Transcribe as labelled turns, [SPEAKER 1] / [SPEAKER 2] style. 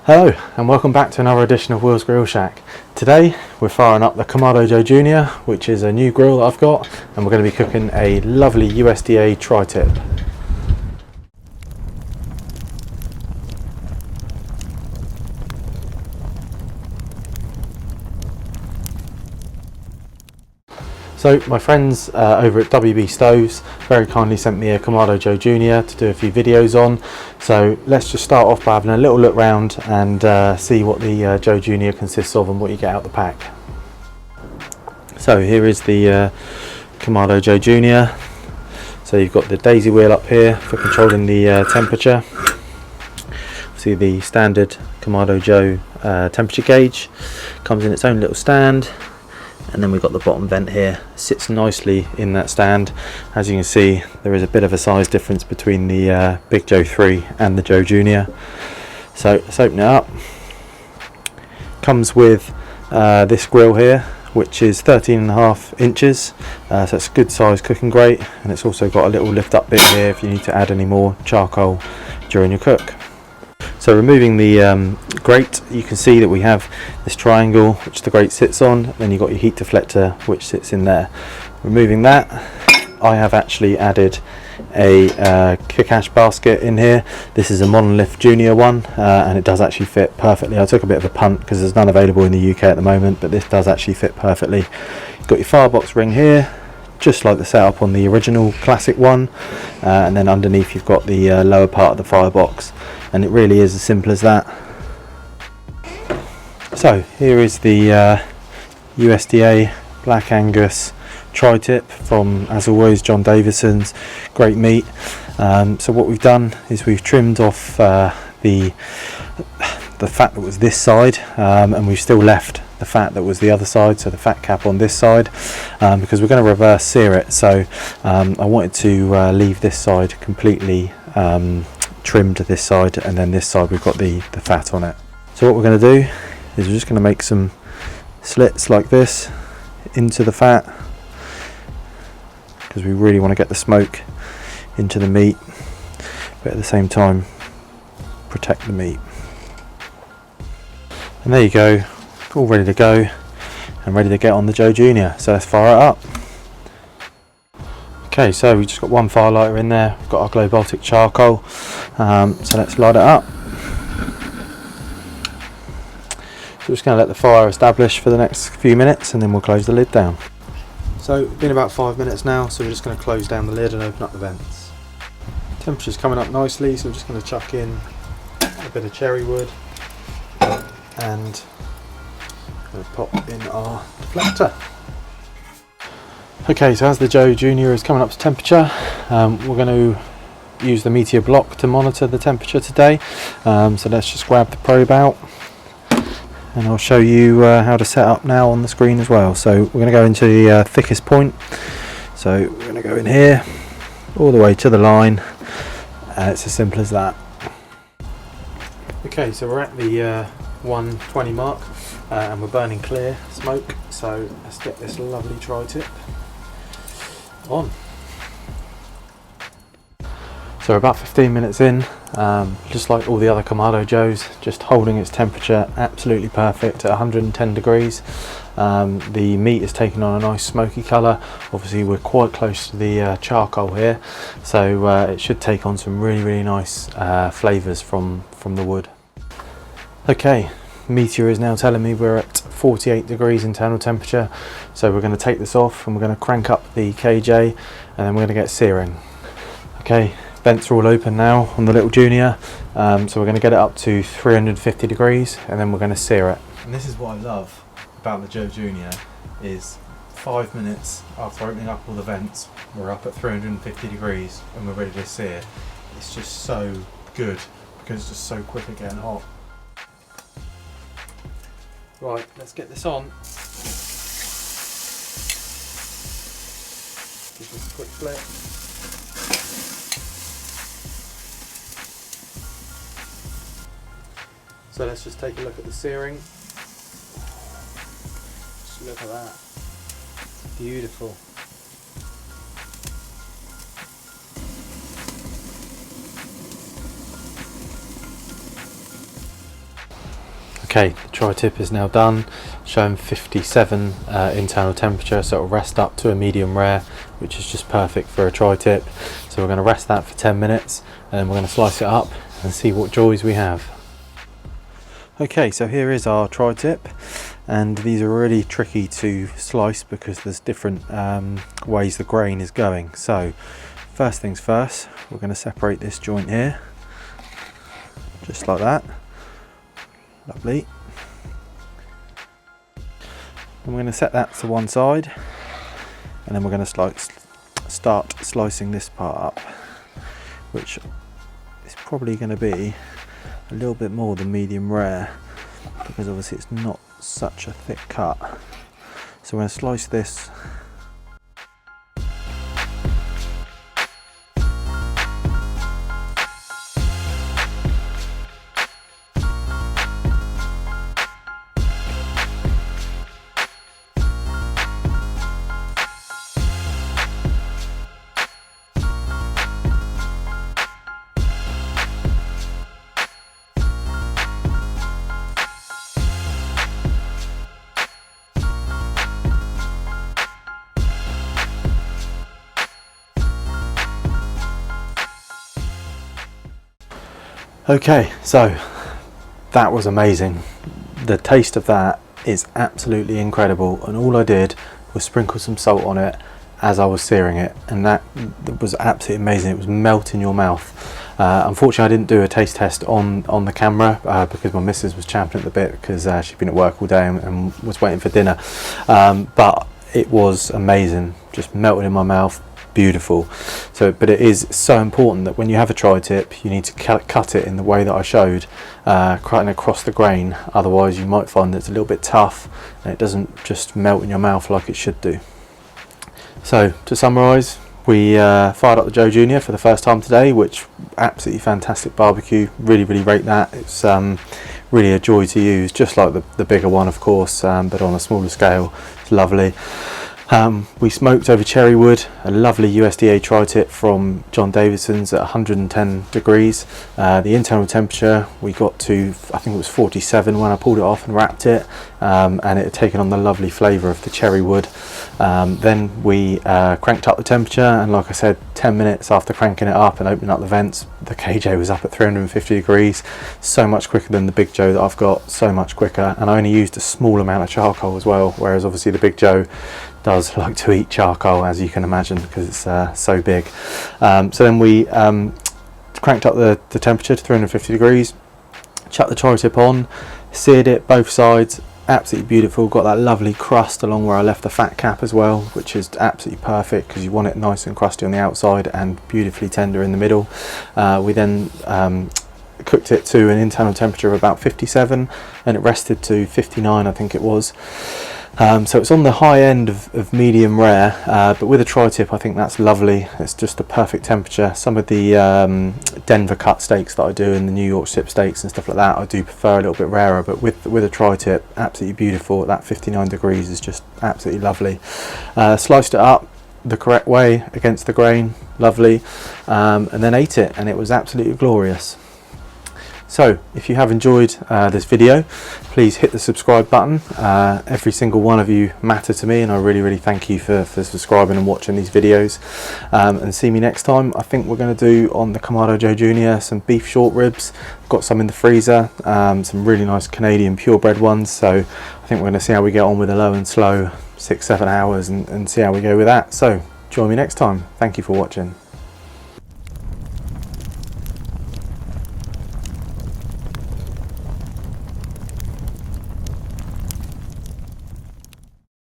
[SPEAKER 1] Hello and welcome back to another edition of Will's Grill Shack. Today we're firing up the Kamado Joe Jr., which is a new grill that I've got, and we're going to be cooking a lovely USDA tri-tip. So my friends over at WB Stoves very kindly sent me a Kamado Joe Jr. to do a few videos on. So let's just start off by having a little look round and see what the Joe Jr. consists of and what you get out the pack. So here is the Kamado Joe Jr. So you've got the daisy wheel up here for controlling the temperature. See the standard Kamado Joe temperature gauge. Comes in its own little stand. And then we've got the bottom vent here, sits nicely in that stand. As you can see, there is a bit of a size difference between the Big Joe 3 and the Joe Jr. So let's open it up. Comes with this grill here, which is 13.5 inches, so it's a good size cooking grate, and it's also got a little lift up bit here if you need to add any more charcoal during your cook. So removing the grate, you can see that we have this triangle which the grate sits on, then you've got your heat deflector which sits in there. Removing that, I have actually added a kick ash basket in here. This is a Monolith Junior one, and it does actually fit perfectly. I took a bit of a punt because there's none available in the UK at the moment, but this does actually fit perfectly. You've got your firebox ring here, just like the setup on the original classic one, and then underneath you've got the lower part of the firebox. And it really is as simple as that. So here is the USDA Black Angus tri-tip from, as always, John Davison's. Great meat. So what we've done is we've trimmed off the fat that was this side, and we've still left the fat that was the other side, so the fat cap on this side, because we're going to reverse sear it. So I wanted to leave this side completely trimmed to this side, and then this side we've got the fat on it. So what we're going to do is we're just going to make some slits like this into the fat, because we really want to get the smoke into the meat, but at the same time protect the meat. And there you go, all ready to go and ready to get on the Joe Jr. So let's fire it up. Okay, so we've just got one fire lighter in there. We've got our Glow Baltic charcoal, so let's light it up. So we're just going to let the fire establish for the next few minutes, and then we'll close the lid down. So it's been about 5 minutes now, so we're just going to close down the lid and open up the vents. Temperature's coming up nicely, so we're just going to chuck in a bit of cherry wood and going to pop in our deflector. Okay, so as the Joe Jr. is coming up to temperature, we're going to use the Meteor block to monitor the temperature today. So let's just grab the probe out, and I'll show you how to set up now on the screen as well. So we're going to go into the thickest point. So we're going to go in here, all the way to the line, and it's as simple as that. Okay, so we're at the 120 mark, and we're burning clear smoke. So let's get this lovely tri-tip on. So we're about 15 minutes in, just like all the other Kamado Joes, just holding its temperature absolutely perfect at 110 degrees. The meat is taking on a nice smoky colour. Obviously we're quite close to the charcoal here, so it should take on some really nice flavours from the wood. Okay, Meteor is now telling me we're at 48 degrees internal temperature, so we're going to take this off and we're going to crank up the KJ, and then we're going to get searing. Okay, vents are all open now on the little Junior, so we're going to get it up to 350 degrees and then we're going to sear it. And this is what I love about the Joe Junior, is 5 minutes after opening up all the vents, we're up at 350 degrees and we're ready to sear. It's just so good because it's just so quick at getting hot. Right, let's get this on. Give this a quick flip. So let's just take a look at the searing. Just look at that. Beautiful. Okay, the tri-tip is now done, showing 57 internal temperature, so it'll rest up to a medium rare, which is just perfect for a tri-tip. So we're going to rest that for 10 minutes and then we're going to slice it up and see what joys we have. Okay, so here is our tri-tip, and these are really tricky to slice because there's different ways the grain is going. So first things first, we're going to separate this joint here, just like that. Lovely. And we're going to set that to one side, and then we're going to start slicing this part up, which is probably going to be a little bit more than medium rare because obviously it's not such a thick cut. So we're going to slice this . Okay, so that was amazing. The taste of that is absolutely incredible, and all I did was sprinkle some salt on it as I was searing it, and that was absolutely amazing. It was melt in your mouth. Unfortunately, I didn't do a taste test on the camera because my missus was champing at the bit because she'd been at work all day and was waiting for dinner. But it was amazing, just melted in my mouth. Beautiful. So, but it is so important that when you have a tri-tip, you need to cut it in the way that I showed, cutting across the grain. Otherwise, you might find that it's a little bit tough and it doesn't just melt in your mouth like it should do. So, to summarise, we fired up the Joe Junior for the first time today, which absolutely fantastic barbecue. Really rate that. It's really a joy to use, just like the bigger one, of course, but on a smaller scale. It's lovely. We smoked over cherry wood, a lovely USDA tri-tip from John Davidson's at 110 degrees. The internal temperature we got to, I think it was 47 when I pulled it off and wrapped it, and it had taken on the lovely flavour of the cherry wood. Then we cranked up the temperature, and like I said, 10 minutes after cranking it up and opening up the vents, the KJ was up at 350 degrees, so much quicker than the Big Joe that I've got, so much quicker, and I only used a small amount of charcoal as well, whereas obviously the Big Joe does like to eat charcoal, as you can imagine, because it's so big. So then we cranked up the temperature to 350 degrees, chucked the tri-tip on, seared it both sides, absolutely beautiful. Got that lovely crust along where I left the fat cap as well, which is absolutely perfect because you want it nice and crusty on the outside and beautifully tender in the middle. We then cooked it to an internal temperature of about 57 and it rested to 59, I think it was. So it's on the high end of medium rare, but with a tri-tip I think that's lovely. It's just the perfect temperature. Some of the Denver cut steaks that I do and the New York strip steaks and stuff like that, I do prefer a little bit rarer, but with a tri-tip, absolutely beautiful. That 59 degrees is just absolutely lovely. Sliced it up the correct way against the grain, lovely, and then ate it, and it was absolutely glorious. So if you have enjoyed this video, please hit the subscribe button. Every single one of you matter to me, and I really thank you for subscribing and watching these videos. And see me next time. I think we're going to do on the Kamado Joe Junior some beef short ribs. Got some in the freezer, some really nice Canadian purebred ones, so I think we're going to see how we get on with the low and slow 6-7 hours and see how we go with that. So join me next time. Thank you for watching.